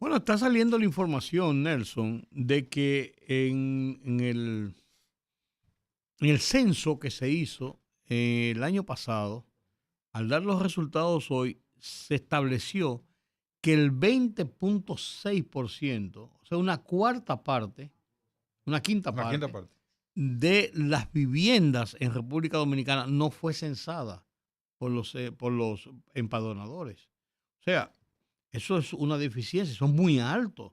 Bueno, está saliendo la información, Nelson, de que en el censo que se hizo el año pasado, al dar los resultados hoy, se estableció que el 20,6%, o sea, una cuarta parte, una quinta Una quinta parte, parte. de las viviendas en República Dominicana no fue censada por los empadronadores. O sea, eso es una deficiencia, son muy altos,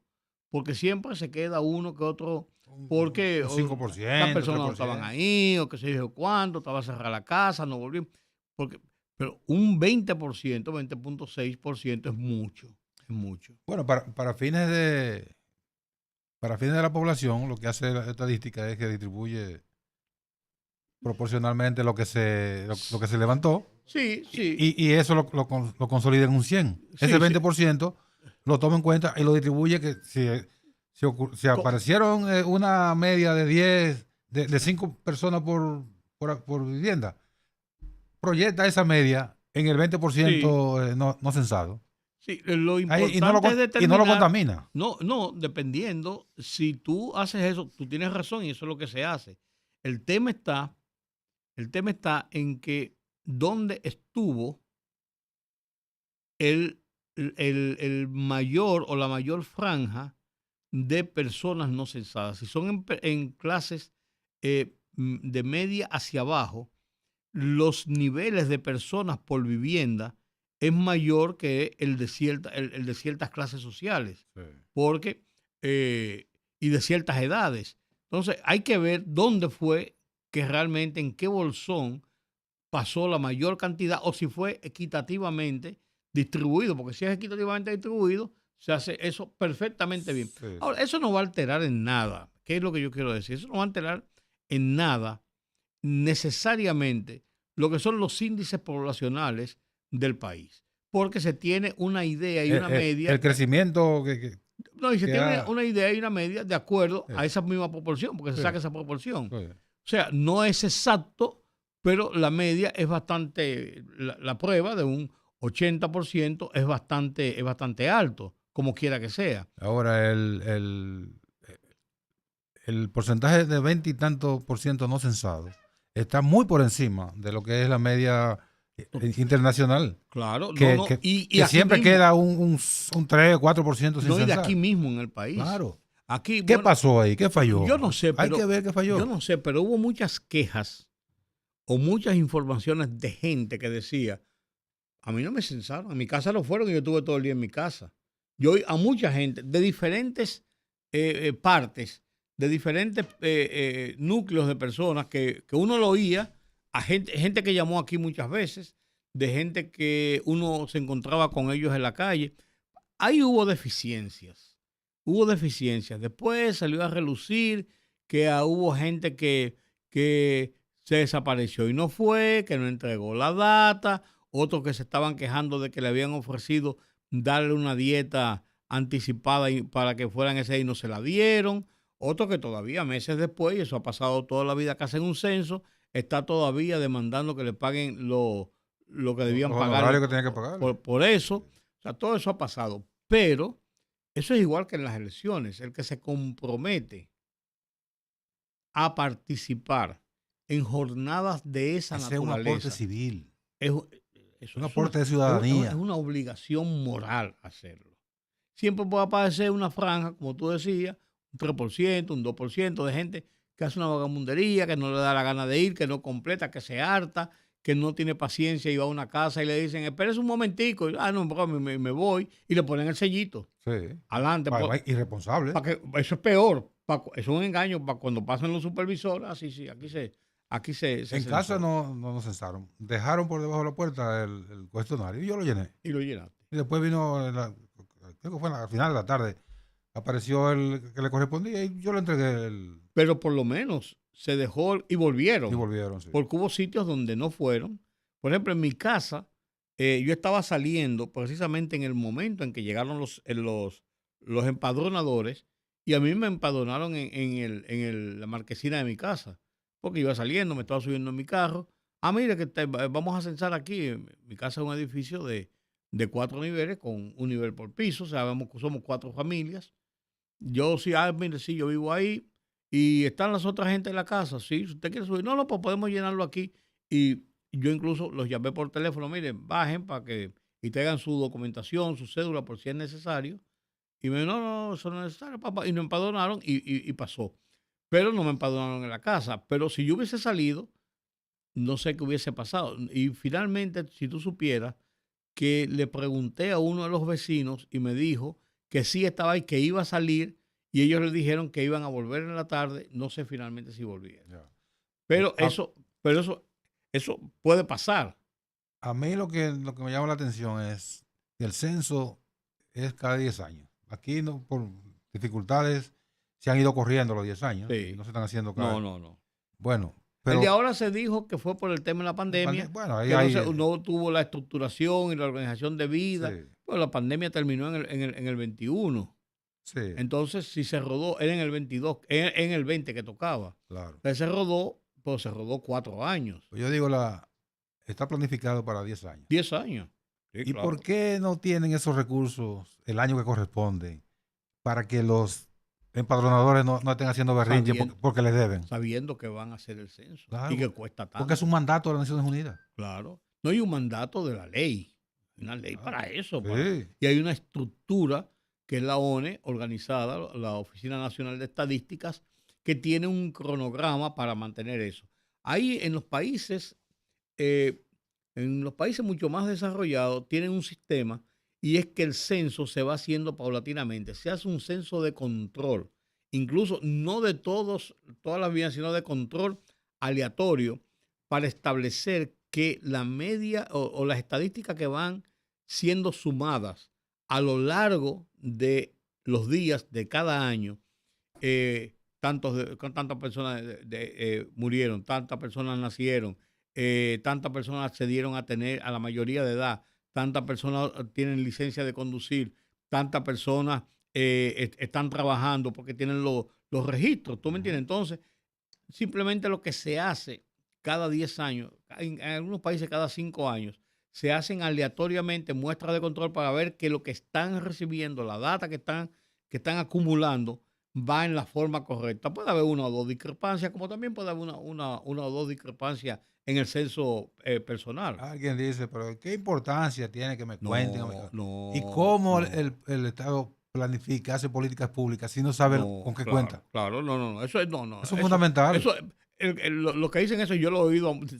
porque siempre se queda uno que otro, porque Un las 5%, personas no estaban 3%. ahí, o que se dijo cuánto, estaba cerrada la casa, no volvieron. Porque, pero un 20%, 20,6% es mucho, es mucho. Bueno, para fines de la población, lo que hace la estadística es que distribuye proporcionalmente lo que se levantó Sí, y, sí, y eso lo consolida en un 100. Ese sí, sí. 20% lo toma en cuenta y lo distribuye que si Co- aparecieron una media de 10, de 5 personas por vivienda, proyecta esa media en el Sí, 20% no censado. sí, lo Ahí, y no lo, importante es con- y no lo determinar, contamina. no, no, dependiendo, si tú haces eso, tú tienes razón y eso es lo que se hace. El tema está, el tema está en que dónde estuvo el, el mayor o la mayor franja de personas no censadas. Si son en clases de media hacia abajo, los niveles de personas por vivienda es mayor que el de ciertas clases sociales, Sí. porque, y de ciertas edades. Entonces, hay que ver dónde fue que realmente, en qué bolsón pasó la mayor cantidad o si fue equitativamente distribuido, porque si es equitativamente distribuido, se hace eso perfectamente bien. Sí, sí. Ahora, eso no va a alterar en nada. ¿Qué es lo que yo quiero decir? Eso no va a alterar en nada necesariamente lo que son los índices poblacionales del país, porque se tiene una idea y una media, El crecimiento que, no, y se que tiene ha. una idea y una media de acuerdo Sí, a esa misma proporción, porque se sí, saca esa proporción. sí. O sea, no es exacto, pero la media es bastante, la prueba de un 80% es bastante alto, como quiera que sea. Ahora, el porcentaje de 20 y tantos por ciento no censado está muy por encima de lo que es la media internacional, Claro, no, que, no, que, y que aquí siempre mismo, queda un 3 o 4% sin no, y de aquí censar. mismo en el país. Claro. Aquí, ¿Qué bueno, pasó ahí? ¿Qué falló? yo no sé, Hay que pero ver qué yo falló. no sé, pero hubo muchas quejas o muchas informaciones de gente que decía, a mí no me censaron, a mi casa no fueron y yo estuve todo el día en mi casa. Yo oí a mucha gente de diferentes partes, de diferentes núcleos de personas que uno lo oía, a gente que llamó aquí muchas veces, de gente que uno se encontraba con ellos en la calle. Ahí hubo deficiencias. Hubo deficiencias. Después salió a relucir que hubo gente que se desapareció y no fue, que no entregó la data, otros que se estaban quejando de que le habían ofrecido darle una dieta anticipada para que fueran ese día y no se la dieron, otros que todavía meses después, y eso ha pasado toda la vida que hacen un censo, está todavía demandando que le paguen lo que Los debían pagarle honorarios que por, tenía que por, pagarle. por- por eso. O sea, todo eso ha pasado. Pero eso es igual que en las elecciones. El que se compromete a participar en jornadas de esa Hacer un aporte naturaleza, civil, es, eso un es una, aporte de es ciudadanía. una obligación moral hacerlo. Siempre puede aparecer una franja, como tú decías, un 3%, un 2% de gente que hace una vagabundería, que no le da la gana de ir, que no completa, que se harta, que no tiene paciencia y va a una casa y le dicen, espérese un momentico, no, bro, me voy, y le ponen el sellito. Sí. Adelante, Irresponsable. eso es peor, eso es un engaño para cuando pasan los supervisores, así sí, aquí se En casa censó no nos censaron. Dejaron por debajo de la puerta el cuestionario y yo lo llené. y lo llenaste. Y después vino, creo que fue al final de la tarde, apareció el que le correspondía y yo le entregué Pero por lo menos se dejó y y volvieron, volvieron, sí. porque hubo sitios donde no fueron. Por ejemplo, en mi casa, yo estaba saliendo precisamente en el momento en que llegaron los empadronadores y a mí me empadronaron la marquesina de mi casa, porque iba saliendo, me estaba subiendo en mi carro. Mire que vamos a censar aquí. Mi casa es un edificio de 4 niveles, con un nivel por piso. Sabemos que somos 4 familias. Yo sí, mire, sí, yo vivo ahí. Y están las otras gente en la casa. Sí, si usted quiere subir. No, no, pues podemos llenarlo aquí. Y yo incluso los llamé por teléfono. Miren, bajen para que y traigan su documentación, su cédula, por si es necesario. Y me dijo, no, no, eso no es necesario, papá. Y nos empadronaron y pasó. Pero no me empadronaron en la casa. Pero si yo hubiese salido, no sé qué hubiese pasado. Y finalmente, si tú supieras que le pregunté a uno de los vecinos y me dijo que sí estaba ahí, que iba a salir, y ellos le dijeron que iban a volver en la tarde. No sé finalmente si volvieron. Ya. Pero A, eso puede pasar. a mí lo que me llama la atención es que el censo es cada 10 años. Aquí no, por dificultades se han ido corriendo los 10 años y Sí. no se están haciendo No, cada. no. Bueno, El de pero ahora se dijo que fue por el tema de la pandemia, bueno, ahí que hay. no tuvo la estructuración y la organización de vida. Sí, Pues la pandemia terminó en el 21. sí, Entonces, si se rodó, era en el 22, en el 20 que tocaba. claro. Entonces se rodó, pues se rodó 4 años, Pues yo digo, está planificado para 10 años. 10 años. Sí, ¿Y por claro. qué no tienen esos recursos el año que corresponde para que los empadronadores no estén haciendo berrinche porque les deben? Sabiendo que van a hacer el censo Claro, y que cuesta porque es un tanto. mandato de las Naciones Unidas. Claro. No hay un mandato de la ley. Hay una ley Claro. para eso. Sí, Y hay una estructura que es la ONE, organizada, la Oficina Nacional de Estadísticas, que tiene un cronograma para mantener eso. Ahí eh, en los países mucho más desarrollados, tienen un sistema y es que el censo se va haciendo paulatinamente. Se hace un censo de control, incluso no de todas las vidas, sino de control aleatorio para establecer que la media o las estadísticas que van siendo sumadas a lo largo de los días de cada año, tantas personas murieron, tantas personas nacieron, tantas personas accedieron a tener a la mayoría de edad, tantas personas tienen licencia de conducir, tantas personas están trabajando porque tienen los registros, ¿tú me entiendes? Entonces, simplemente lo que se hace cada 10 años, en algunos países cada 5 años, se hacen aleatoriamente muestras de control para ver que lo que están recibiendo, la data que están acumulando, va en la forma correcta. Puede haber una o dos discrepancias, como también puede haber una o dos discrepancias en el censo personal. alguien dice, pero ¿qué importancia tiene que me cuenten? No, ¿Y no, cómo no, el Estado planifica, hace políticas públicas si no sabe no, con qué claro, cuenta? claro, no, eso es, no, Eso es fundamental. eso, lo que dicen eso, yo lo he oído de gente,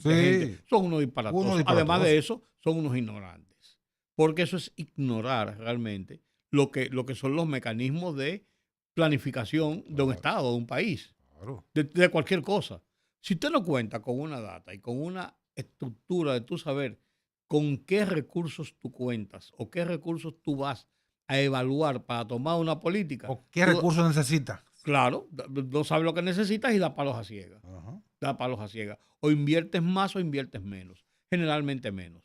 Sí, son unos uno disparatosos. Además de disparatoso. eso, son unos ignorantes, porque eso es ignorar realmente lo que son los mecanismos de planificación de un Claro, Estado, de un país, claro. de cualquier cosa. Si usted no cuenta con una data y con una estructura de tu saber con qué recursos tú cuentas o qué recursos tú vas a evaluar para tomar una política, ¿O qué recursos necesita? claro, no sabes lo que necesitas y da palos a ciegas. Ajá. Da palos a ciegas. O inviertes más o inviertes menos. Generalmente menos.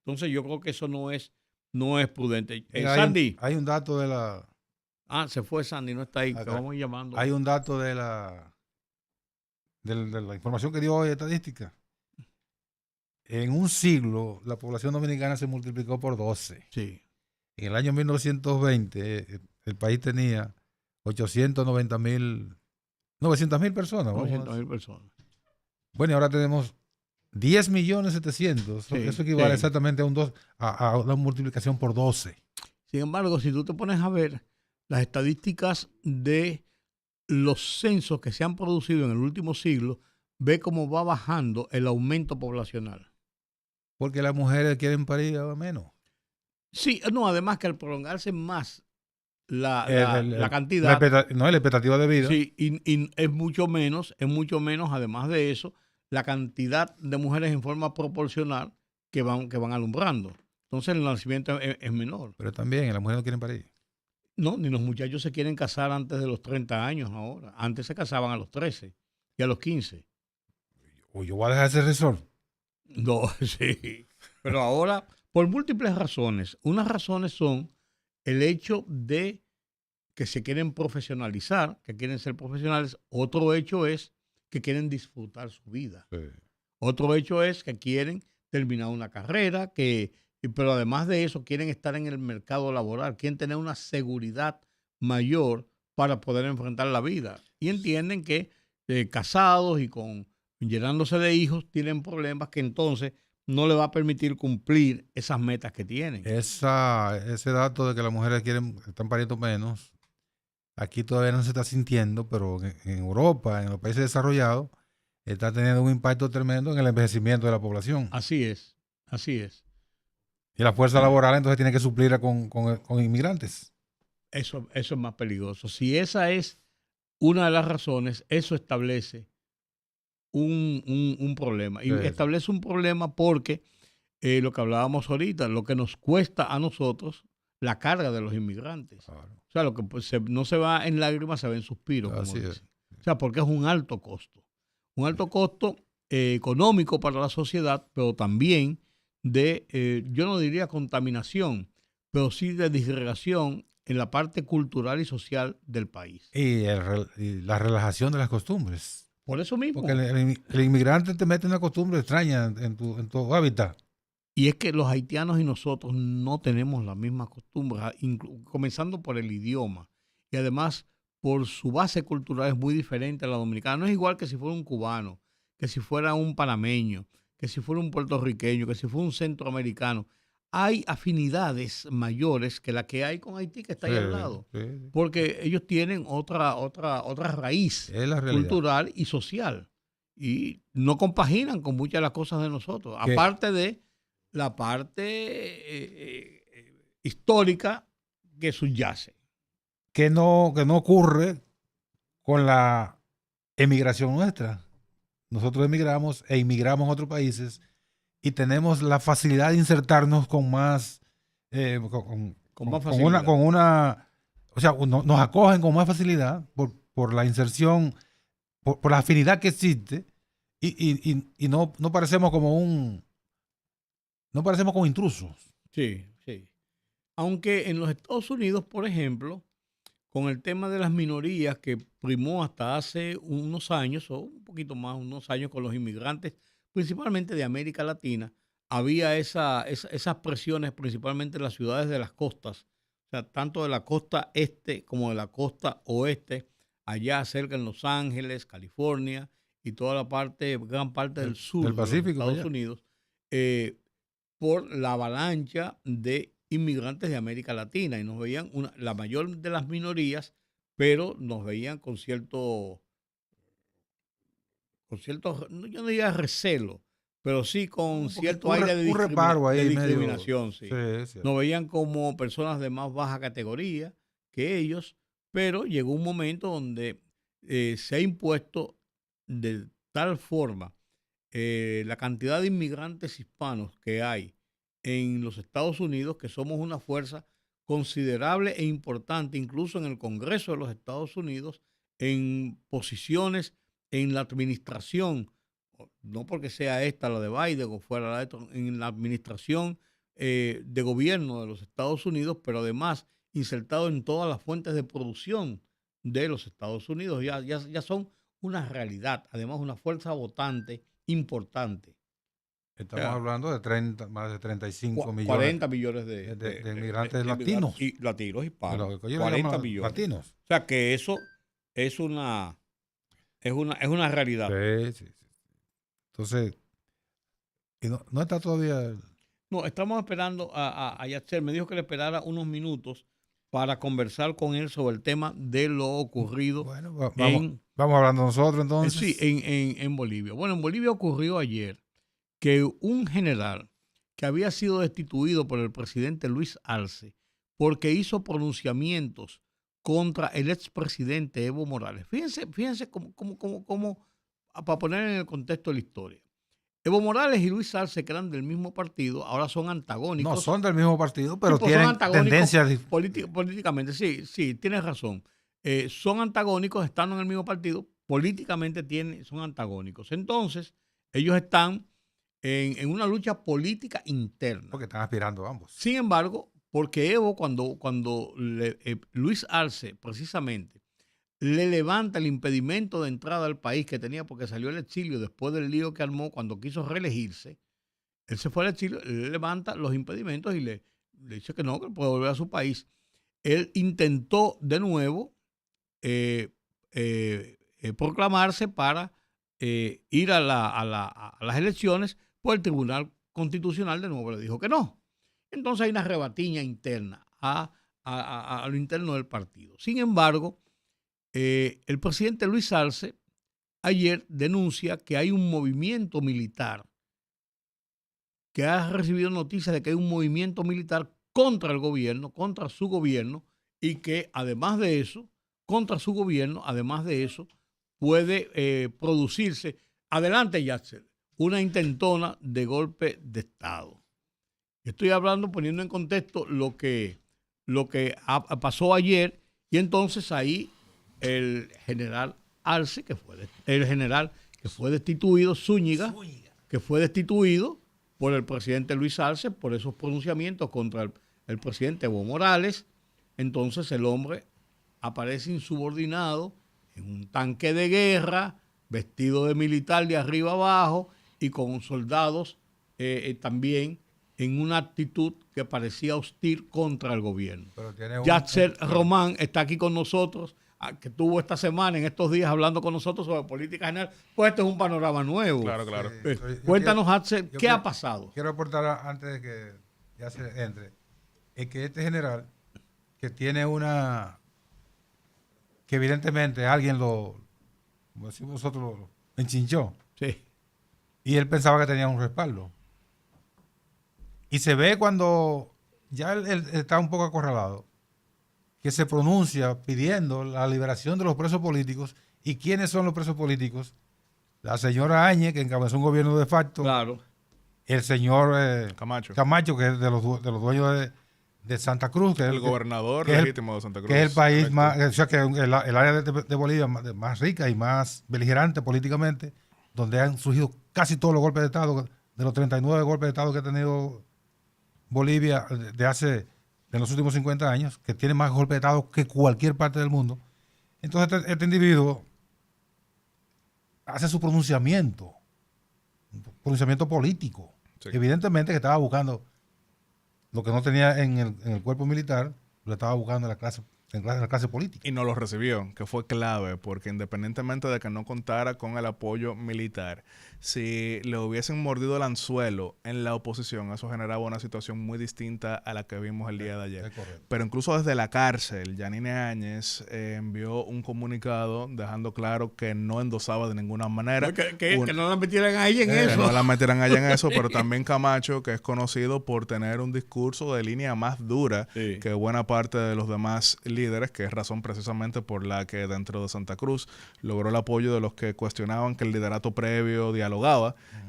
Entonces yo creo que eso no es prudente. Mira, Sandy. hay un dato de la. Se fue Sandy, no está ahí. Te Acá, vamos llamando. hay un dato de la información que dio hoy estadística. En un siglo, la población dominicana se multiplicó por 12. Sí. En el año 1920, el país tenía 890.000, 900.000 personas. 900,000 personas. Bueno, y ahora tenemos 10.700.000. Sí, Eso equivale sí. exactamente a una multiplicación por 12. Sin embargo, si tú te pones a ver las estadísticas de los censos que se han producido en el último siglo, ve cómo va bajando el aumento poblacional. Porque las mujeres quieren parir a menos. Sí, no, además que al prolongarse más la, El- la, el- la el- cantidad, no, la expectativa de vida. sí, y es mucho menos, además de eso, la cantidad de mujeres en forma proporcional que van alumbrando. Entonces el nacimiento es menor. Pero también las mujeres no quieren parir. No, ni los muchachos se quieren casar antes de los 30 años ahora. Antes se casaban a los 13 y a los 15. O yo voy a dejar ese resort. No, sí. Pero ahora, por múltiples razones. Unas razones son el hecho de que se quieren profesionalizar, que quieren ser profesionales. Otro hecho es que quieren disfrutar su vida. Sí. Otro hecho es que quieren terminar una carrera, que pero además de eso quieren estar en el mercado laboral, quieren tener una seguridad mayor para poder enfrentar la vida. Y entienden que casados y llenándose de hijos tienen problemas que entonces no le va a permitir cumplir esas metas que tienen. Ese dato de que las mujeres están pariendo menos, aquí todavía no se está sintiendo, pero en Europa, en los países desarrollados, está teniendo un impacto tremendo en el envejecimiento de la población. Así es, así es. Y la fuerza laboral entonces tiene que suplirla con inmigrantes. Eso es más peligroso. Si esa es una de las razones, eso establece un problema. Y Sí, establece un problema porque lo que hablábamos ahorita, lo que nos cuesta a nosotros la carga de los inmigrantes. claro. O sea, lo que pues, no se va en lágrimas, se va en suspiros, como Así es. dicen. O sea, porque es un alto costo. Un alto costo económico para la sociedad, pero también de, yo no diría contaminación, pero sí de disgregación en la parte cultural y social del país. Y la relajación de las costumbres. Por eso mismo. Porque el inmigrante te mete una costumbre extraña en tu hábitat. Y es que los haitianos y nosotros no tenemos las mismas costumbres, comenzando por el idioma. Y además, por su base cultural es muy diferente a la dominicana. No es igual que si fuera un cubano, que si fuera un panameño, que si fuera un puertorriqueño, que si fuera un centroamericano. Hay afinidades mayores que la que hay con Haití, que está ahí al lado. Sí. Porque ellos tienen otra raíz Es la realidad. cultural y social. Y no compaginan con muchas de las cosas de nosotros. Que- Aparte de la parte histórica que subyace. que no ocurre con la emigración nuestra. Nosotros emigramos e inmigramos a otros países y tenemos la facilidad de insertarnos con más, Con más facilidad. O sea, nos acogen con más facilidad por la inserción, por la afinidad que existe y no parecemos no parecemos como intrusos. Sí, sí. Aunque en los Estados Unidos, por ejemplo, con el tema de las minorías que primó hasta hace unos años, o un poquito más, unos años con los inmigrantes, principalmente de América Latina, había esas presiones, principalmente en las ciudades de las costas, o sea, tanto de la costa este como de la costa oeste, allá cerca en Los Ángeles, California, y toda la parte, gran parte del sur Del de los Pacífico, Estados allá. Unidos, eh, por la avalancha de inmigrantes de América Latina y nos veían la mayor de las minorías, pero nos veían con cierto, yo no diría recelo, pero sí con cierto aire de, Un reparo de ahí discriminación, sí. Sí. Nos veían como personas de más baja categoría que ellos, pero llegó un momento donde se ha impuesto de tal forma la cantidad de inmigrantes hispanos que hay en los Estados Unidos, que somos una fuerza considerable e importante, incluso en el Congreso de los Estados Unidos, en posiciones en la administración, no porque sea esta la de Biden o fuera la de esto, en la administración de gobierno de los Estados Unidos, pero además insertado en todas las fuentes de producción de los Estados Unidos. Ya son una realidad, además una fuerza votante importante. Estamos hablando de más de 35 millones 40 millones de inmigrantes latinos. Y latinos hispanos. Yo 40 millones. Latinos. O sea que eso es una realidad. Sí. Entonces, y no está todavía. No, estamos esperando a Yatser. Me dijo que le esperara unos minutos para conversar con él sobre el tema de lo ocurrido. Bueno, vamos hablando nosotros entonces. Sí, en Bolivia. Bueno, en Bolivia ocurrió ayer que un general que había sido destituido por el presidente Luis Arce porque hizo pronunciamientos contra el expresidente Evo Morales. Fíjense cómo, para poner en el contexto de la historia. Evo Morales y Luis Arce, que eran del mismo partido, ahora son antagónicos. No son del mismo partido, pero Sí, tienen tendencias políticamente. Sí, tienes razón. Son antagónicos, estando en el mismo partido, políticamente son antagónicos. Entonces, ellos están en una lucha política interna. Porque están aspirando ambos. Sin embargo, porque Evo, cuando Luis Arce, precisamente, le levanta el impedimento de entrada al país que tenía porque salió al exilio después del lío que armó cuando quiso reelegirse, Él se fue al exilio, él levanta los impedimentos y le dice que no, que puede volver a su país. Él intentó de nuevo proclamarse para ir a las elecciones, pues el Tribunal Constitucional de nuevo le dijo que no. Entonces hay una rebatiña interna a lo interno del partido. Sin embargo, el presidente Luis Arce ayer denuncia que hay un movimiento militar, que ha recibido noticias de que hay un movimiento militar contra el gobierno, contra su gobierno, y que además de eso, contra su gobierno, además de eso, puede producirse, adelante Yatzel, una intentona de golpe de Estado. Estoy hablando, poniendo en contexto lo que pasó ayer, y entonces ahí el general Arce, el general que fue destituido, Zúñiga, que fue destituido por el presidente Luis Arce por esos pronunciamientos contra el presidente Evo Morales. Entonces el hombre aparece insubordinado en un tanque de guerra, vestido de militar de arriba abajo y con soldados también en una actitud que parecía hostil contra el gobierno. Yatzel Román está aquí con nosotros, que estuvo esta semana, en estos días, hablando con nosotros sobre política general. Pues este es un panorama nuevo. Claro. Cuéntanos, Yatzel, ¿qué ha pasado? Quiero aportar, antes de que ya se entre, es que este general, que tiene que evidentemente alguien como decimos nosotros, lo enchinchó. Sí. Y él pensaba que tenía un respaldo. Y se ve cuando ya él está un poco acorralado, que se pronuncia pidiendo la liberación de los presos políticos. ¿Y quiénes son los presos políticos? La señora Áñez, que encabezó un gobierno de facto. Claro. El señor Camacho, que es de los dueños de Santa Cruz. Que el gobernador legítimo de Santa Cruz. Que es el país más, o sea, que el área de Bolivia más rica y más beligerante políticamente, donde han surgido casi todos los golpes de Estado, de los 39 golpes de Estado que ha tenido Bolivia de los últimos 50 años, que tiene más golpes de Estado que cualquier parte del mundo. Entonces este individuo hace su pronunciamiento político. Sí. Evidentemente que estaba buscando lo que no tenía en el cuerpo militar, lo estaba buscando en la clase política. Y no lo recibió, que fue clave, porque independientemente de que no contara con el apoyo militar, si le hubiesen mordido el anzuelo en la oposición, eso generaba una situación muy distinta a la que vimos el día de ayer. Pero incluso desde la cárcel, Yanine Áñez envió un comunicado dejando claro que no endosaba de ninguna manera. Que no la metieran a ella en eso. Que no la metieran a ella en eso, pero también Camacho, que es conocido por tener un discurso de línea más dura que buena parte de los demás líderes, que es razón precisamente por la que dentro de Santa Cruz logró el apoyo de los que cuestionaban que el liderato previo dialogaba,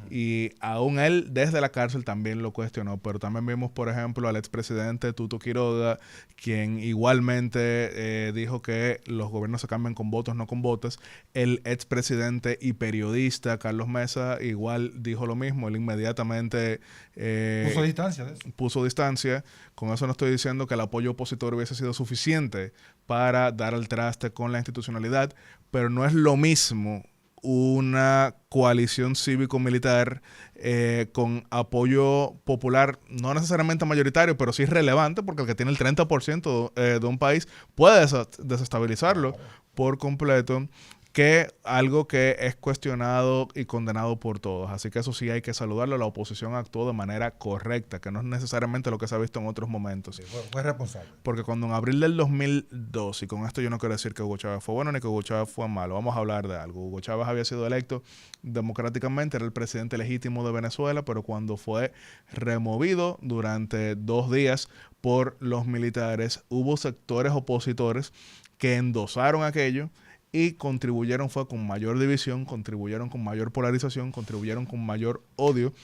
y aún él desde la cárcel también lo cuestionó. Pero también vimos, por ejemplo, al expresidente Tuto Quiroga, quien igualmente dijo que los gobiernos se cambian con votos, no con votos. El expresidente y periodista Carlos Mesa igual dijo lo mismo. Él inmediatamente puso distancia. Con eso no estoy diciendo que el apoyo opositor hubiese sido suficiente para dar al traste con la institucionalidad, pero no es lo mismo una coalición cívico-militar con apoyo popular, no necesariamente mayoritario, pero sí relevante, porque el que tiene el 30% de un país puede desestabilizarlo por completo, que algo que es cuestionado y condenado por todos. Así que eso sí hay que saludarlo. La oposición actuó de manera correcta, que no es necesariamente lo que se ha visto en otros momentos. Sí, fue responsable. Porque cuando en abril del 2002, y con esto yo no quiero decir que Hugo Chávez fue bueno ni que Hugo Chávez fue malo, vamos a hablar de algo. Hugo Chávez había sido electo democráticamente, era el presidente legítimo de Venezuela, pero cuando fue removido durante 2 días por los militares, hubo sectores opositores que endosaron aquello y contribuyeron con mayor división, contribuyeron con mayor polarización, contribuyeron con mayor odio.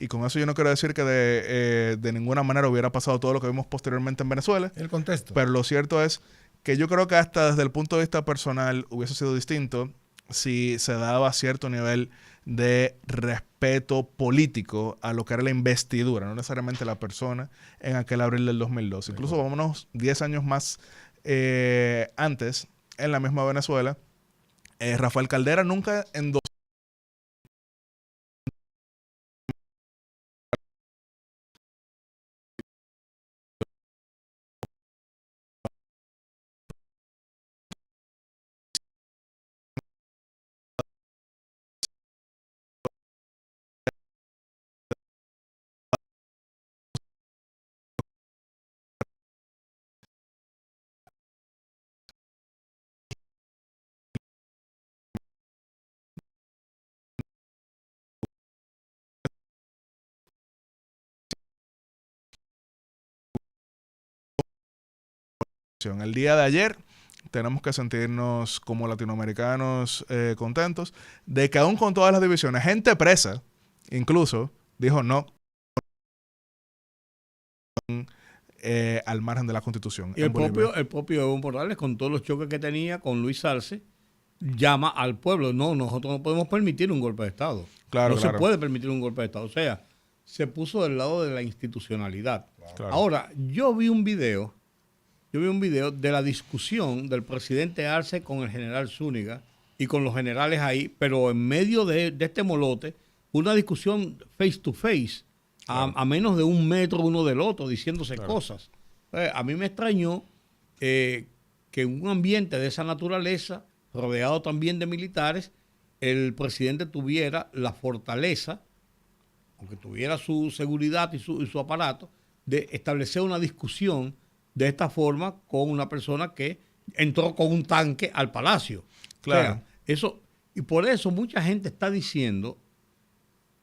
Y con eso yo no quiero decir que de ninguna manera hubiera pasado todo lo que vimos posteriormente en Venezuela. El contexto. Pero lo cierto es que yo creo que hasta desde el punto de vista personal hubiese sido distinto si se daba cierto nivel de respeto político a lo que era la investidura, no necesariamente la persona, en aquel abril del 2002. Incluso vámonos 10 años más antes, en la misma Venezuela, Rafael Caldera nunca endosó El día de ayer tenemos que sentirnos como latinoamericanos contentos de que aún con todas las divisiones, gente presa incluso dijo no al margen de la Constitución. Y el propio Evo Morales, con todos los choques que tenía con Luis Arce, llama al pueblo. No, nosotros no podemos permitir un golpe de Estado. Claro, se puede permitir un golpe de Estado. O sea, se puso del lado de la institucionalidad. Claro. Ahora, yo vi un video de la discusión del presidente Arce con el general Zúñiga y con los generales ahí, pero en medio de este molote, una discusión face to face, a menos de 1 metro uno del otro, diciéndose cosas. A mí me extrañó que en un ambiente de esa naturaleza, rodeado también de militares, el presidente tuviera la fortaleza, aunque tuviera su seguridad y su aparato, de establecer una discusión de esta forma con una persona que entró con un tanque al palacio. Claro. O sea, eso, y por eso mucha gente está diciendo,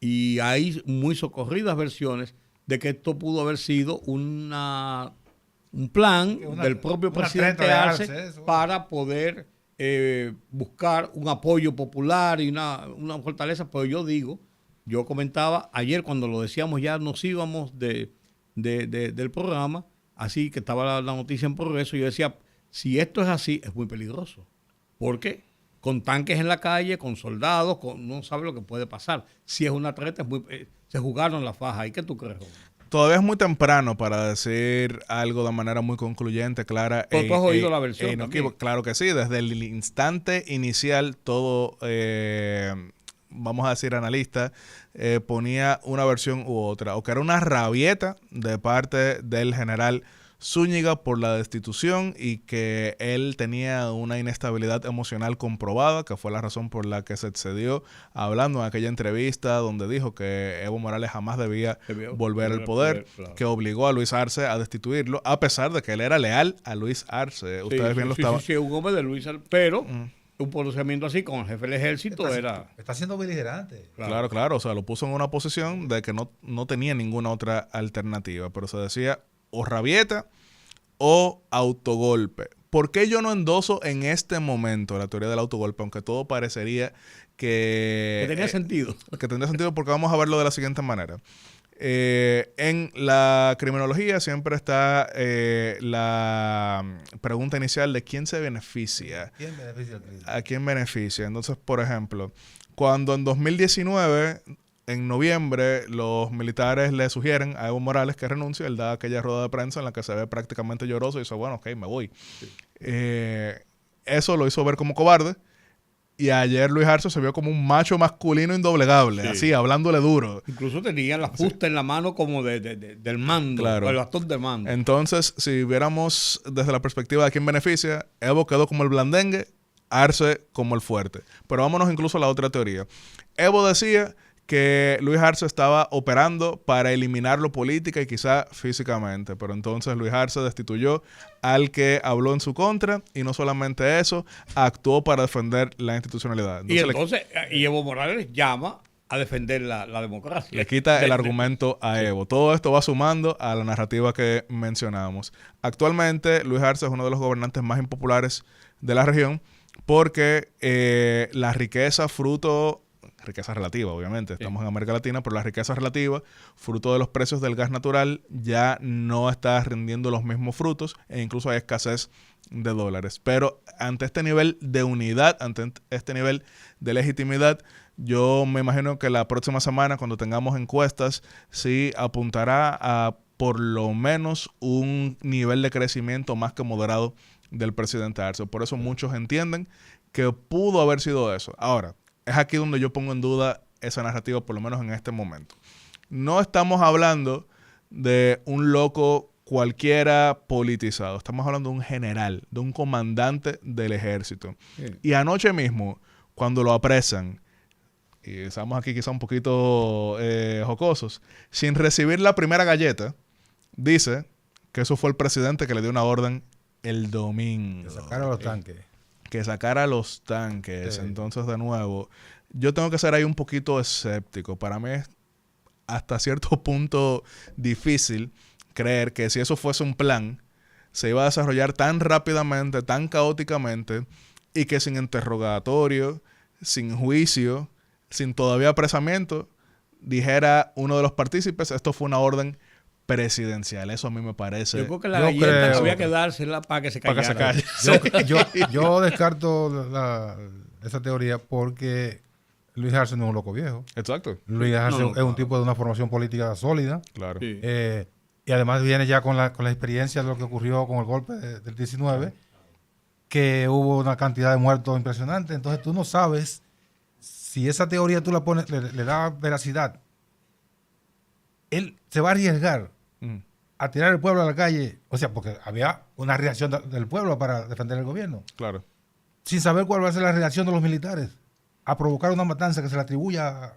y hay muy socorridas versiones, de que esto pudo haber sido un plan del propio presidente Arce para poder buscar un apoyo popular y una fortaleza. Pero yo comentaba ayer cuando lo decíamos, ya nos íbamos del programa, así que estaba la noticia en progreso, yo decía, si esto es así, es muy peligroso. ¿Por qué? Con tanques en la calle, con soldados, no sabe lo que puede pasar. Si es una treta, se jugaron la faja. ¿Y qué tú crees, Jorge? Todavía es muy temprano para decir algo de manera muy concluyente, clara. Pero tú has oído la versión también. Claro que sí. Desde el instante inicial, todo, vamos a decir, analista, ponía una versión u otra. O que era una rabieta de parte del general Zúñiga por la destitución y que él tenía una inestabilidad emocional comprobada, que fue la razón por la que se excedió hablando en aquella entrevista donde dijo que Evo Morales jamás debía volver al poder, claro, que obligó a Luis Arce a destituirlo, a pesar de que él era leal a Luis Arce. Ustedes bien lo estaban... Sí, un hombre de Luis Arce, pero un pronunciamiento así con el jefe del ejército está siendo beligerante. Claro. O sea, lo puso en una posición de que no tenía ninguna otra alternativa, pero se decía o rabieta o autogolpe. ¿Por qué yo no endoso en este momento la teoría del autogolpe? Aunque todo parecería que tenía sentido. Que tendría sentido, porque vamos a verlo de la siguiente manera. En la criminología siempre está la pregunta inicial de quién se beneficia. ¿Quién beneficia al crimen? ¿A quién beneficia? Entonces, por ejemplo, cuando en 2019... en noviembre, los militares le sugieren a Evo Morales que renuncie. Él da aquella rueda de prensa en la que se ve prácticamente lloroso y dice, bueno, ok, me voy. Sí. Eso lo hizo ver como cobarde. Y ayer Luis Arce se vio como un macho masculino indoblegable, así, hablándole duro. Incluso tenía la fusta en la mano como del mando, claro, el bastón de mando. Entonces, si viéramos desde la perspectiva de quién beneficia, Evo quedó como el blandengue, Arce como el fuerte. Pero vámonos incluso a la otra teoría. Evo decía que Luis Arce estaba operando para eliminarlo política y quizá físicamente, pero entonces Luis Arce destituyó al que habló en su contra y no solamente eso, actuó para defender la institucionalidad. Entonces, y Evo Morales llama a defender la democracia. Le quita el argumento a Evo. Todo esto va sumando a la narrativa que mencionamos. Actualmente, Luis Arce es uno de los gobernantes más impopulares de la región porque la riqueza relativa, obviamente, estamos en América Latina, pero la riqueza relativa, fruto de los precios del gas natural, ya no está rindiendo los mismos frutos e incluso hay escasez de dólares. Pero ante este nivel de unidad, ante este nivel de legitimidad, yo me imagino que la próxima semana, cuando tengamos encuestas, sí apuntará a por lo menos un nivel de crecimiento más que moderado del presidente Arce. Por eso muchos entienden que pudo haber sido eso. Ahora, es aquí donde yo pongo en duda esa narrativa, por lo menos en este momento. No estamos hablando de un loco cualquiera politizado. Estamos hablando de un general, de un comandante del ejército. Sí. Y anoche mismo, cuando lo apresan, y estamos aquí quizá un poquito jocosos, sin recibir la primera galleta, dice que eso fue el presidente que le dio una orden el domingo. Que sacara los tanques. Que sacara los tanques. Sí. Entonces, de nuevo, yo tengo que ser ahí un poquito escéptico. Para mí es hasta cierto punto difícil creer que si eso fuese un plan se iba a desarrollar tan rápidamente, tan caóticamente, y que sin interrogatorio, sin juicio, sin todavía apresamiento, dijera uno de los partícipes, esto fue una orden presidencial. Eso a mí me parece... Yo creo que la galleta había que dársela para que se callara. Para que se calle. Yo descarto esa teoría porque Luis Arce no es un loco viejo. Exacto. Luis Arce es un tipo de una formación política sólida. Claro. Sí. Y además viene ya con la experiencia de lo que ocurrió con el golpe del 19, que hubo una cantidad de muertos impresionante. Entonces tú no sabes si esa teoría tú la pones, le da veracidad. Él se va a arriesgar a tirar el pueblo a la calle, o sea, porque había una reacción del pueblo para defender el gobierno. Claro. Sin saber cuál va a ser la reacción de los militares a provocar una matanza que se le atribuya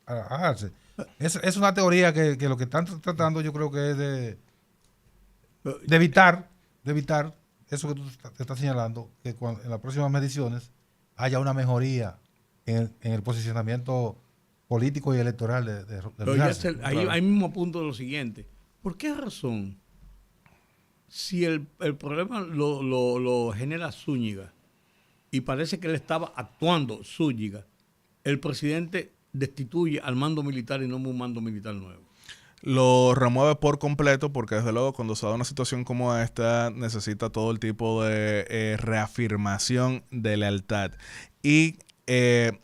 a Arce. Es una teoría que lo que están tratando yo creo que es de evitar eso que tú te estás señalando, que en las próximas mediciones haya una mejoría en el posicionamiento político y electoral de Pero Luis Arce. ahí mismo apunto lo siguiente. ¿Por qué razón, si el problema lo genera Zúñiga y parece que él estaba actuando Zúñiga, el presidente destituye al mando militar y no un mando militar nuevo? Lo remueve por completo porque desde luego cuando se da una situación como esta necesita todo el tipo de reafirmación de lealtad. Y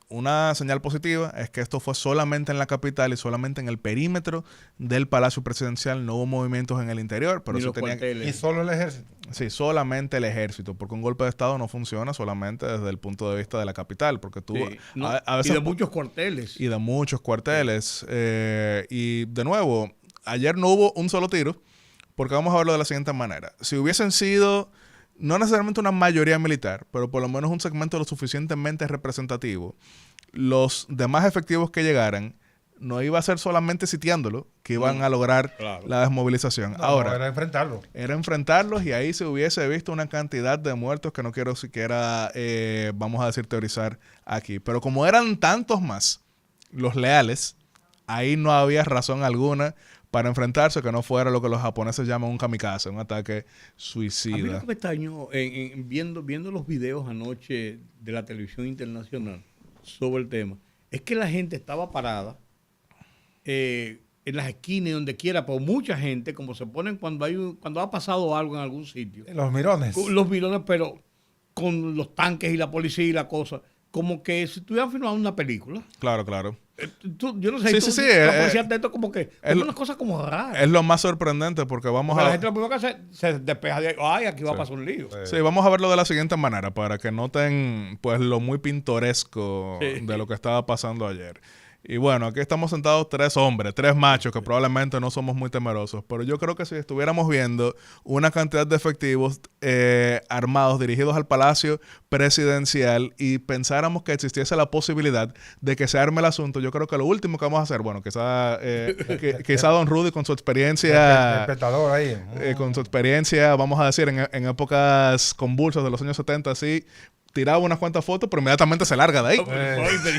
una señal positiva es que esto fue solamente en la capital y solamente en el perímetro del Palacio Presidencial. No hubo movimientos en el interior, pero eso tenía que... ¿Y solo el ejército? Sí, solamente el ejército, porque un golpe de Estado no funciona solamente desde el punto de vista de la capital, porque tú... Sí, a veces, y de muchos cuarteles. Y de muchos cuarteles. Y de nuevo, ayer no hubo un solo tiro, porque vamos a verlo de la siguiente manera. Si hubiesen sido... no necesariamente una mayoría militar, pero por lo menos un segmento lo suficientemente representativo, los demás efectivos que llegaran no iba a ser solamente sitiándolo que iban a lograr la desmovilización. Ahora, era enfrentarlo. Era enfrentarlos y ahí se hubiese visto una cantidad de muertos que no quiero siquiera, vamos a decir, teorizar aquí. Pero como eran tantos más los leales, ahí no había razón alguna para enfrentarse que no fuera lo que los japoneses llaman un kamikaze, un ataque suicida. A mí lo que me extrañó, viendo los videos anoche de la televisión internacional sobre el tema, es que la gente estaba parada en las esquinas y donde quiera, pero mucha gente, como se ponen cuando ha pasado algo en algún sitio. Los mirones. Los mirones, pero con los tanques y la policía y la cosa, como que si estuvieran filmando una película. Claro, claro. Yo no sé, sí. La policía de esto como que es una cosa como rara. Es lo más sorprendente porque vamos a... La gente lo primero que hace se despeja de ahí. Ay, aquí va a pasar un lío. Sí, vamos a verlo de la siguiente manera para que noten pues lo muy pintoresco de lo que estaba pasando ayer. Y bueno, aquí estamos sentados tres hombres, tres machos que probablemente no somos muy temerosos, pero yo creo que si estuviéramos viendo una cantidad de efectivos armados dirigidos al Palacio Presidencial y pensáramos que existiese la posibilidad de que se arme el asunto, yo creo que lo último que vamos a hacer, bueno, quizá Don Rudy con su experiencia... El espectador ahí. Con su experiencia, vamos a decir, en épocas convulsas de los años 70, sí, tiraba unas cuantas fotos, pero inmediatamente se larga de ahí.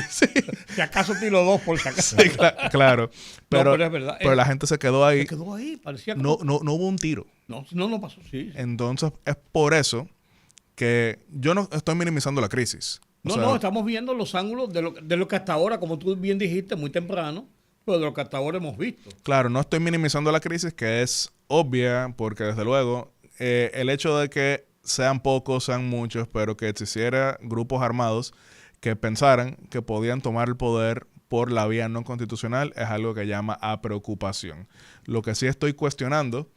Sí. Si acaso tiro dos por si acaso. Sí, claro. Pero es verdad. Pero la gente se quedó ahí. Se quedó ahí, parecía como... No hubo un tiro. No pasó, sí. Entonces, es por eso que yo no estoy minimizando la crisis. Estamos viendo los ángulos de lo que hasta ahora, como tú bien dijiste, muy temprano, pero de lo que hasta ahora hemos visto. Claro, no estoy minimizando la crisis, que es obvia, porque desde luego, el hecho de que sean pocos, sean muchos, pero que existiera grupos armados que pensaran que podían tomar el poder por la vía no constitucional es algo que llama a preocupación. Lo que sí estoy cuestionando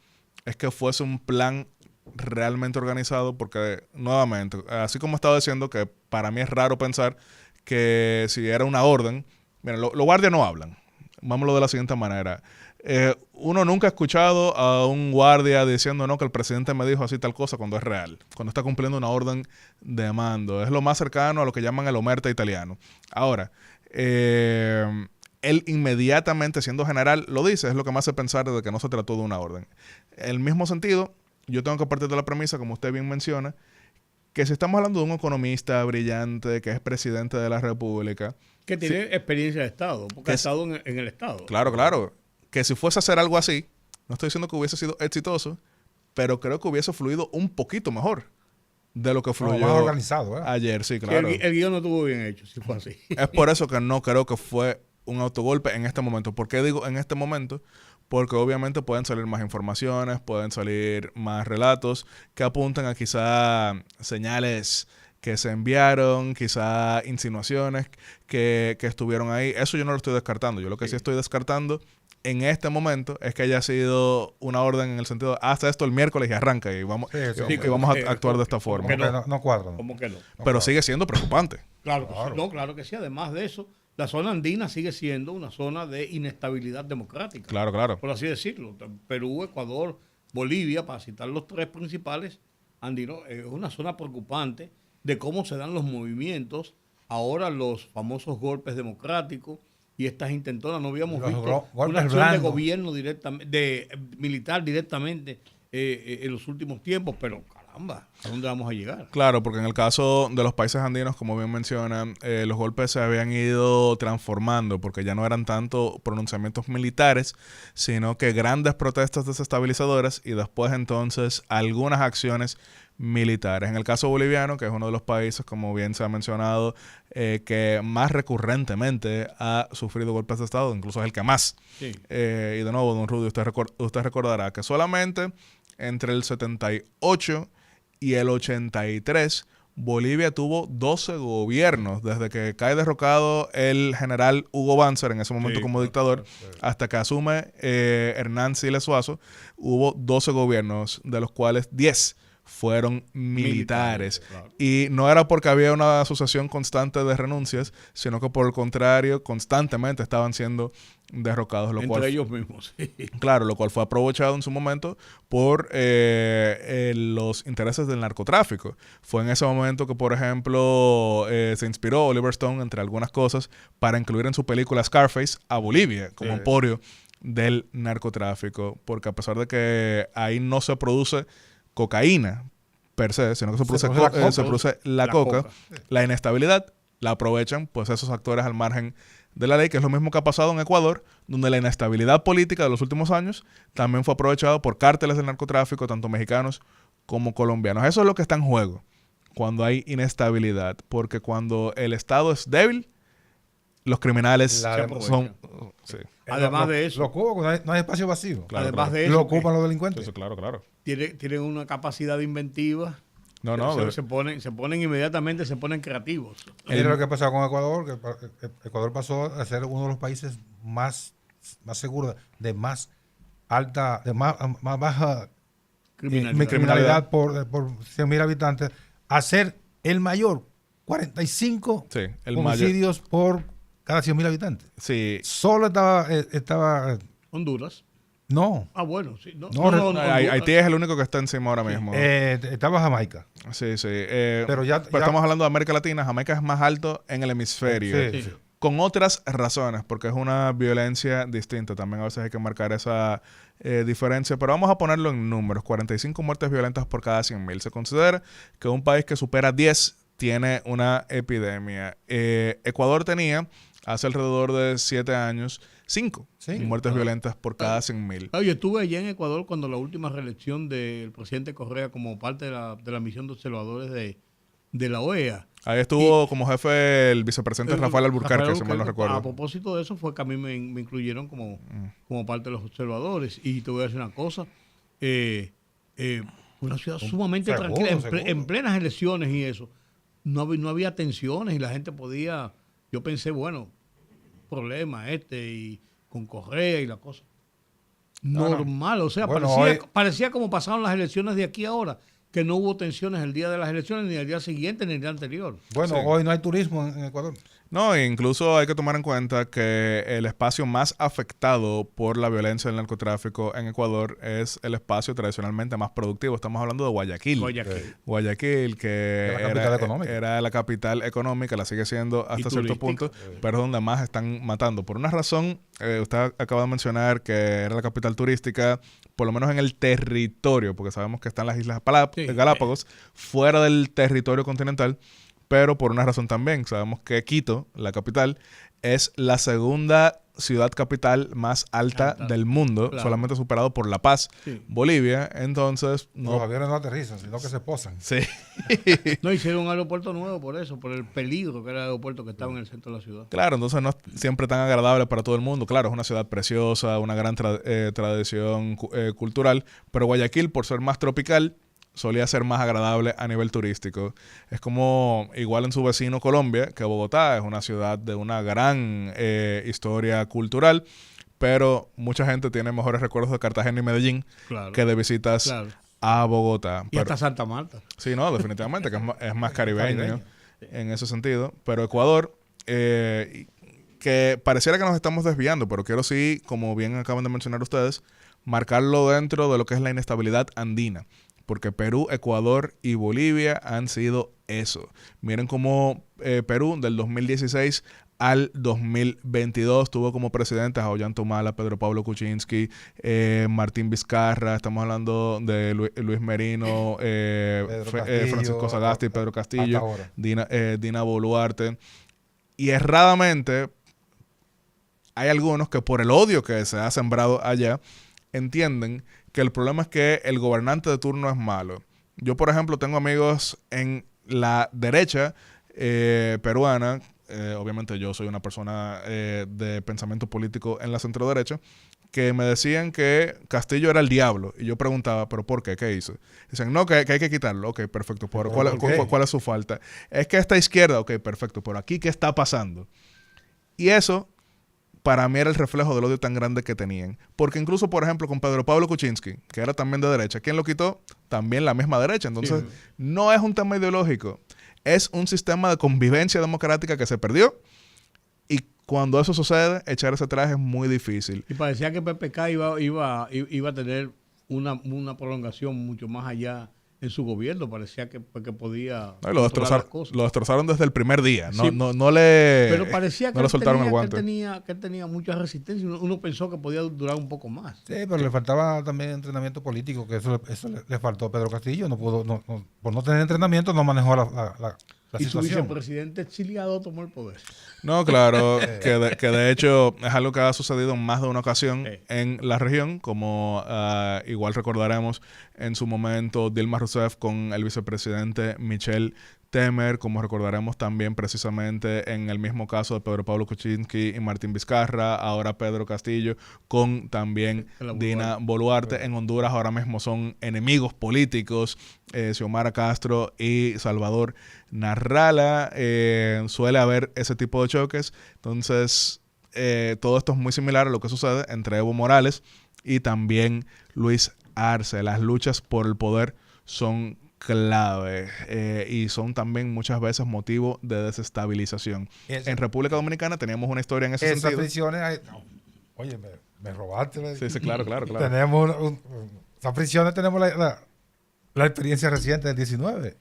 es que fuese un plan realmente organizado, porque nuevamente, así como estaba diciendo que para mí es raro pensar que si era una orden, miren, los guardias no hablan. Vámonos de la siguiente manera. Uno nunca ha escuchado a un guardia diciendo no, que el presidente me dijo así tal cosa cuando es real, cuando está cumpliendo una orden de mando. Es lo más cercano a lo que llaman el omerta italiano. Ahora, él inmediatamente siendo general lo dice, es lo que me hace pensar de que no se trató de una orden. En el mismo sentido, yo tengo que partir de la premisa, como usted bien menciona, que si estamos hablando de un economista brillante que es presidente de la República, que tiene experiencia de Estado, porque ha estado en el Estado. Claro. Que si fuese a hacer algo así, no estoy diciendo que hubiese sido exitoso, pero creo que hubiese fluido un poquito mejor de lo que fluyó más organizado, ayer, sí, claro. El guión no estuvo bien hecho, si fue así. Es por eso que no creo que fue un autogolpe en este momento. ¿Por qué digo en este momento? Porque obviamente pueden salir más informaciones, pueden salir más relatos que apuntan a quizá señales que se enviaron, quizá insinuaciones que estuvieron ahí. Eso yo no lo estoy descartando. Yo lo que sí estoy descartando en este momento es que haya sido una orden en el sentido de haz esto el miércoles y arranca y vamos, y vamos a actuar de esta forma. No cuadra. ¿no? ¿Cómo que no? Pero sigue siendo preocupante. Claro. No, claro que sí. Además de eso, la zona andina sigue siendo una zona de inestabilidad democrática. Claro. Por así decirlo. Perú, Ecuador, Bolivia, para citar los tres principales andinos, es una zona preocupante de cómo se dan los movimientos, ahora los famosos golpes democráticos y estas intentonas. No habíamos visto una acción de gobierno directamente, de militar directamente en los últimos tiempos, pero caramba, ¿a dónde vamos a llegar? Claro, porque en el caso de los países andinos, como bien mencionan, los golpes se habían ido transformando porque ya no eran tanto pronunciamientos militares, sino que grandes protestas desestabilizadoras y después entonces algunas acciones militares. En el caso boliviano, que es uno de los países, como bien se ha mencionado, que más recurrentemente ha sufrido golpes de Estado, incluso es el que más. Sí. Y de nuevo, don Rudy, usted recordará que solamente entre el 78 y el 83, Bolivia tuvo 12 gobiernos, desde que cae derrocado el general Hugo Banzer, en ese momento como dictador, hasta que asume Hernán Siles Suazo, hubo 12 gobiernos, de los cuales 10 fueron militares. Claro. Y no era porque había una sucesión constante de renuncias, sino que por el contrario, constantemente estaban siendo derrocados. Entre ellos mismos. Sí. Claro, lo cual fue aprovechado en su momento por los intereses del narcotráfico. Fue en ese momento que, por ejemplo, se inspiró Oliver Stone, entre algunas cosas, para incluir en su película Scarface a Bolivia como emporio del narcotráfico. Porque a pesar de que ahí no se produce cocaína per se, sino que se produce la coca. La inestabilidad la aprovechan pues esos actores al margen de la ley, que es lo mismo que ha pasado en Ecuador, donde la inestabilidad política de los últimos años también fue aprovechado por cárteles del narcotráfico, tanto mexicanos como colombianos. Eso es lo que está en juego cuando hay inestabilidad, porque cuando el Estado es débil, los criminales son... Sí. Además de eso... Lo ocupan, no hay espacio vacío. Claro, además de eso... Lo ocupan los delincuentes. Eso, claro. Tienen una capacidad inventiva. Se ponen inmediatamente, se ponen creativos. Mira lo que ha pasado con Ecuador, que Ecuador pasó a ser uno de los países más seguros, de más alta, de más baja criminalidad por 100.000 habitantes, a ser el mayor, 45 homicidios por cada 100.000 habitantes. Sí. Solo estaba Honduras. No. Ah, bueno, sí. No, Haití es el único que está encima ahora mismo. Estaba Jamaica. Sí. Pero ya estamos hablando de América Latina. Jamaica es más alto en el hemisferio. Sí. Con otras razones, porque es una violencia distinta. También a veces hay que marcar esa diferencia. Pero vamos a ponerlo en números. 45 muertes violentas por cada 100.000. Se considera que un país que supera 10 tiene una epidemia. Ecuador tenía, hace alrededor de 7 años, 5 muertes violentas por cada 100.000. Yo estuve allá en Ecuador cuando la última reelección del presidente Correa como parte de la misión de observadores de la OEA. Ahí estuvo como jefe el vicepresidente Rafael Alburquerque, si mal no recuerdo. A propósito de eso fue que a mí me incluyeron como parte de los observadores. Y te voy a decir una cosa, una ciudad sumamente tranquila, en plenas elecciones y eso. No había tensiones y la gente podía... Yo pensé, bueno, problema y con Correa y la cosa. Normal, o sea, bueno, parecía como pasaron las elecciones de aquí ahora, que no hubo tensiones el día de las elecciones, ni el día siguiente, ni el día anterior. Bueno, hoy no hay turismo en Ecuador. No, incluso hay que tomar en cuenta que el espacio más afectado por la violencia del narcotráfico en Ecuador es el espacio tradicionalmente más productivo. Estamos hablando de Guayaquil. Guayaquil, que era la capital económica, la sigue siendo hasta cierto punto, pero donde más están matando. Por una razón, usted acaba de mencionar que era la capital turística, por lo menos en el territorio, porque sabemos que están las Islas Galápagos, fuera del territorio continental. Pero por una razón también, sabemos que Quito, la capital, es la segunda ciudad capital más alta del mundo, claro, solamente superado por La Paz, sí, Bolivia. Entonces, Los aviones no aterrizan, sino que se posan. Sí. No hicieron un aeropuerto nuevo por eso, por el peligro que era el aeropuerto que estaba en el centro de la ciudad. Claro, entonces no es siempre tan agradable para todo el mundo. Claro, es una ciudad preciosa, una gran tradición cultural, pero Guayaquil, por ser más tropical, solía ser más agradable a nivel turístico. Es como igual en su vecino Colombia, que Bogotá es una ciudad de una gran historia cultural, pero mucha gente tiene mejores recuerdos de Cartagena y Medellín, claro, que de visitas, claro, a Bogotá. Y hasta Santa Marta. Sí, no, definitivamente, que es más caribeño en ese sentido. Pero Ecuador, que pareciera que nos estamos desviando, pero quiero sí, como bien acaban de mencionar ustedes, marcarlo dentro de lo que es la inestabilidad andina. Porque Perú, Ecuador y Bolivia han sido eso. Miren cómo Perú del 2016 al 2022 tuvo como presidentes a Ollanta Humala, Pedro Pablo Kuczynski, Martín Vizcarra, estamos hablando de Luis Merino, Francisco Sagasti, Pedro Castillo, Dina Boluarte. Y erradamente hay algunos que por el odio que se ha sembrado allá entienden que el problema es que el gobernante de turno es malo. Yo, por ejemplo, tengo amigos en la derecha peruana. Obviamente yo soy una persona de pensamiento político en la centro-derecha, que me decían que Castillo era el diablo. Y yo preguntaba, ¿pero por qué? ¿Qué hizo? Dicen, no, que hay que quitarlo. Ok, perfecto. ¿Cuál es su falta? Es que esta izquierda, ok, perfecto. Pero aquí, ¿qué está pasando? Y eso, para mí, era el reflejo del odio tan grande que tenían. Porque incluso, por ejemplo, con Pedro Pablo Kuczynski, que era también de derecha, ¿quién lo quitó? También la misma derecha. Entonces, sí, no es un tema ideológico. Es un sistema de convivencia democrática que se perdió. Y cuando eso sucede, echar ese traje es muy difícil. Y parecía que PPK iba a tener una prolongación mucho más allá en su gobierno. Parecía que podía... No, lo destrozaron desde el primer día. No, sí, no le... Pero parecía que, no le soltaron el guante. Que él tenía mucha resistencia. Uno pensó que podía durar un poco más. Sí, pero le faltaba también entrenamiento político, que eso le faltó a Pedro Castillo. No pudo, por no tener entrenamiento, no manejó la situación. Su vicepresidente exiliado tomó el poder. No, claro, que de hecho es algo que ha sucedido en más de una ocasión en la región, como igual recordaremos en su momento Dilma Rousseff con el vicepresidente Michel Temer, como recordaremos también precisamente en el mismo caso de Pedro Pablo Kuczynski y Martín Vizcarra, ahora Pedro Castillo con también Dina Boluarte. En Honduras ahora mismo son enemigos políticos, Xiomara Castro y Salvador Narrala. Suele haber ese tipo de choques. Entonces, todo esto es muy similar a lo que sucede entre Evo Morales y también Luis Arce. Las luchas por el poder son clave y son también muchas veces motivo de desestabilización. En República Dominicana teníamos una historia en ese sentido. Esas fricciones, oye, me robaste. Sí, claro. Tenemos esas fricciones, tenemos la experiencia reciente del 19.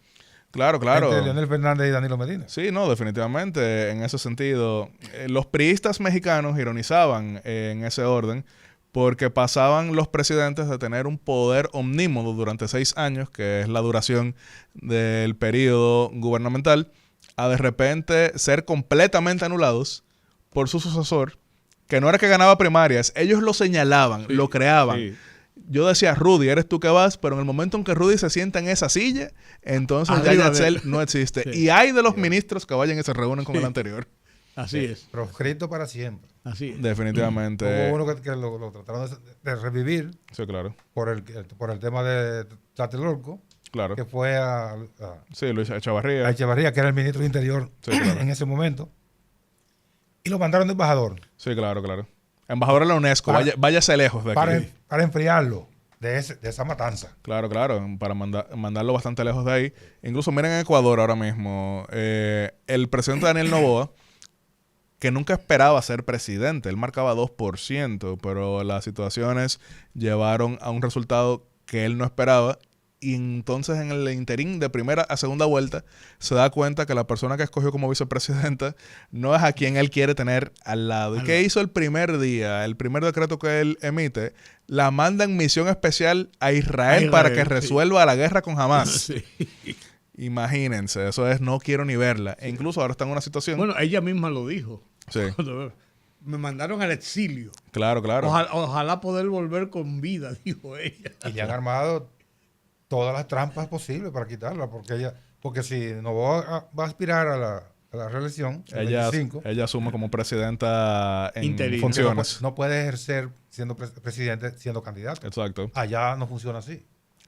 Claro. Entre Leonel Fernández y Danilo Medina. Sí, no, definitivamente en ese sentido. Los priistas mexicanos ironizaban en ese orden, porque pasaban los presidentes de tener un poder omnímodo durante 6 años, que es la duración del periodo gubernamental, a de repente ser completamente anulados por su sucesor, que no era que ganaba primarias, ellos lo señalaban, lo creaban. Sí. Yo decía, Rudy, eres tú que vas, pero en el momento en que Rudy se sienta en esa silla, entonces ya Yatzel no existe. Sí. Y hay de los ministros que vayan y se reúnen con el anterior. Así es. Proscrito para siempre. Así es. Definitivamente. Hubo uno que lo trataron de revivir. Sí, claro. Por el tema de Tlatelolco. Claro. Que fue sí, Luis Echevarría. A Echevarría, que era el ministro de Interior en ese momento. Y lo mandaron de embajador. Sí, claro. Embajador de la UNESCO. Váyase lejos de aquí. Para enfriarlo de esa matanza. Claro. Para mandarlo bastante lejos de ahí. Incluso miren en Ecuador ahora mismo. El presidente Daniel Noboa, que nunca esperaba ser presidente. Él marcaba 2%, pero las situaciones llevaron a un resultado que él no esperaba. Y entonces en el interín de primera a segunda vuelta se da cuenta que la persona que escogió como vicepresidenta no es a quien él quiere tener al lado. ¿Y qué hizo el primer día? El primer decreto que él emite, la manda en misión especial a Israel para que resuelva la guerra con Hamas. Sí. Imagínense, eso es no quiero ni verla. E incluso ahora está en una situación... Bueno, ella misma lo dijo. Sí. me mandaron al exilio. Claro, claro. Ojalá poder volver con vida, dijo ella. Y le han armado todas las trampas posibles para quitarla, porque si Noboa va a aspirar a la reelección, el 25, ella asume como presidenta en Interina. funciones. no puede ejercer siendo presidente siendo candidato. Exacto. Allá no funciona así.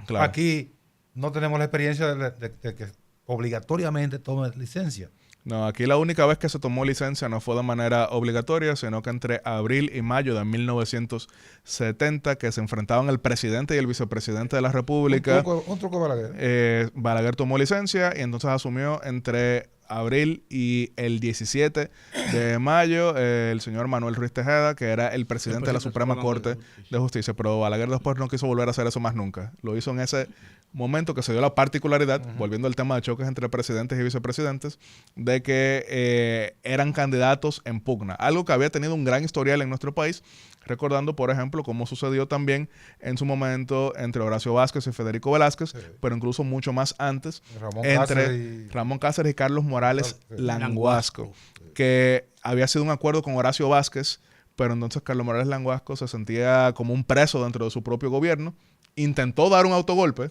Claro. Aquí no tenemos la experiencia de que obligatoriamente tome licencia. No, aquí la única vez que se tomó licencia no fue de manera obligatoria, sino que entre abril y mayo de 1970, que se enfrentaban el presidente y el vicepresidente de la República. Un truco Balaguer. Balaguer tomó licencia y entonces asumió entre abril y el 17 de mayo el señor Manuel Ruiz Tejeda, que era el presidente de la Suprema Corte de Justicia. Pero Balaguer después no quiso volver a hacer eso más nunca. Lo hizo en ese momento que se dio la particularidad, volviendo al tema de choques entre presidentes y vicepresidentes, de que eran candidatos en pugna. Algo que había tenido un gran historial en nuestro país, recordando, por ejemplo, cómo sucedió también en su momento entre Horacio Vázquez y Federico Velázquez, pero incluso mucho más antes, entre Ramón Cáceres y Carlos Morales Languasco, que había sido un acuerdo con Horacio Vázquez, pero entonces Carlos Morales Languasco se sentía como un preso dentro de su propio gobierno, intentó dar un autogolpe,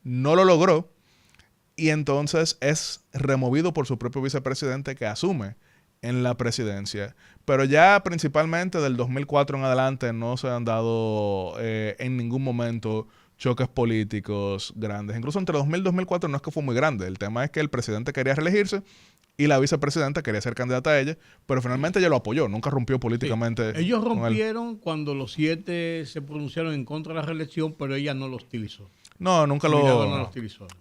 no lo logró, y entonces es removido por su propio vicepresidente que asume en la presidencia. Pero ya principalmente del 2004 en adelante no se han dado en ningún momento choques políticos grandes. Incluso entre 2000 y 2004 no es que fue muy grande. El tema es que el presidente quería reelegirse y la vicepresidenta quería ser candidata a ella, pero finalmente ella lo apoyó, nunca rompió políticamente. Sí. Ellos rompieron cuando los 7 se pronunciaron en contra de la reelección, pero ella no lo utilizó. No, nunca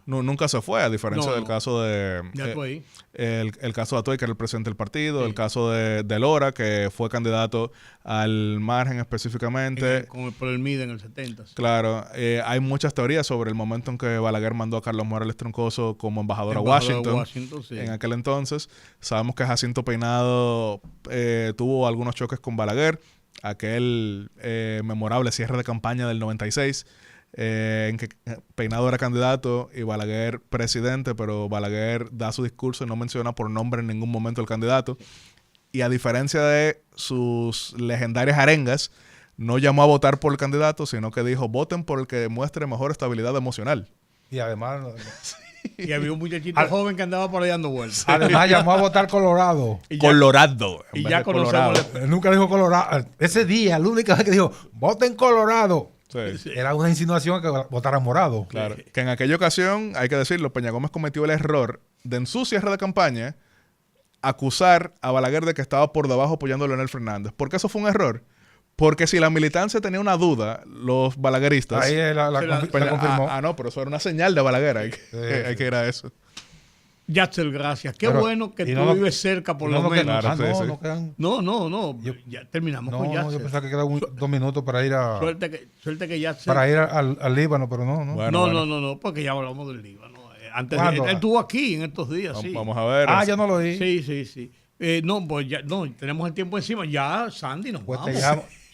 nunca se fue, a diferencia del caso de Atuey. El caso de Atuey, que era el presidente del partido, el caso de Lora, que fue candidato al margen específicamente. Por el MIDE en el 70. Sí. Claro, hay muchas teorías sobre el momento en que Balaguer mandó a Carlos Morales Troncoso como embajador a Washington sí. En aquel entonces. Sabemos que Jacinto Peinado tuvo algunos choques con Balaguer, aquel memorable cierre de campaña del 96, en que Peinado era candidato y Balaguer presidente, pero Balaguer da su discurso y no menciona por nombre en ningún momento el candidato. Y a diferencia de sus legendarias arengas, no llamó a votar por el candidato, sino que dijo, voten por el que demuestre mejor estabilidad emocional. Y además... Y había un muchachito joven que andaba por ahí dando vueltas. Además llamó a votar Colorado. Colorado. Y ya conocemos... Nunca dijo Colorado. Ese día, la única vez que dijo, voten Colorado. Sí. Era una insinuación que votara morado. Claro. Que en aquella ocasión, hay que decirlo, Peña Gómez cometió el error de en su cierre de campaña acusar a Balaguer de que estaba por debajo apoyando a Leonel Fernández. ¿Por qué eso fue un error? Porque si la militancia tenía una duda, los balagueristas... Ahí la confirmó. No, pero eso era una señal de Balaguer. Hay que ir a eso. Yatzel, gracias. Qué bueno que tú vives cerca, por lo menos. Claro, No. Ya terminamos con Yatzel. Yo pensaba que quedaban 2 minutos para ir a... Suerte que Yatzel... Para ir al Líbano, pero no. No, porque ya hablamos del Líbano. Él estuvo aquí en estos días, sí. Vamos a ver. Ya no lo oí. Sí. Pues ya, tenemos el tiempo encima. Ya, Sandy, nos vamos.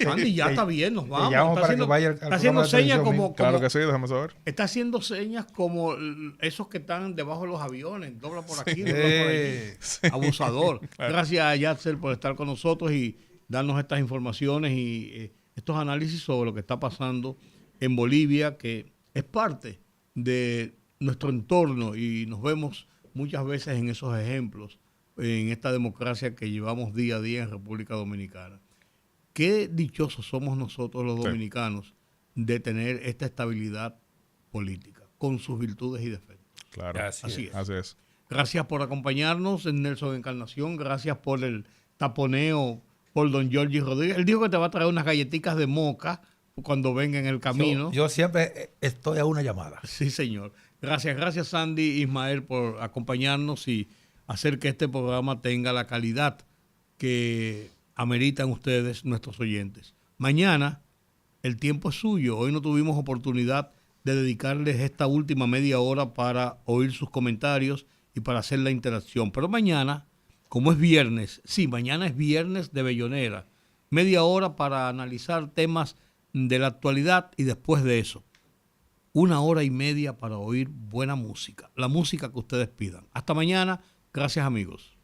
Sandy, ya está bien, nos vamos. Está haciendo señas como... Claro que sí, déjame saber. Está haciendo señas como esos que están debajo de los aviones. Dobla por aquí, dobla por aquí. Abusador. Claro. Gracias a Yatzel por estar con nosotros y darnos estas informaciones y estos análisis sobre lo que está pasando en Bolivia, que es parte de nuestro entorno y nos vemos muchas veces en esos ejemplos, en esta democracia que llevamos día a día en República Dominicana. Qué dichosos somos nosotros los dominicanos de tener esta estabilidad política, con sus virtudes y defectos. Claro, así es. Gracias por acompañarnos en Nelson Encarnación, gracias por el taponeo por don Georgie Rodríguez. Él dijo que te va a traer unas galletitas de moca cuando venga en el camino. Yo siempre estoy a una llamada. Sí, señor. Gracias Sandy y Ismael por acompañarnos y hacer que este programa tenga la calidad que ameritan ustedes, nuestros oyentes. Mañana el tiempo es suyo. Hoy no tuvimos oportunidad de dedicarles esta última media hora para oír sus comentarios y para hacer la interacción. Pero mañana, como es viernes, mañana es viernes de Bellonera. Media hora para analizar temas de la actualidad y después de eso, 1 hora y media para oír buena música. La música que ustedes pidan. Hasta mañana. Gracias, amigos.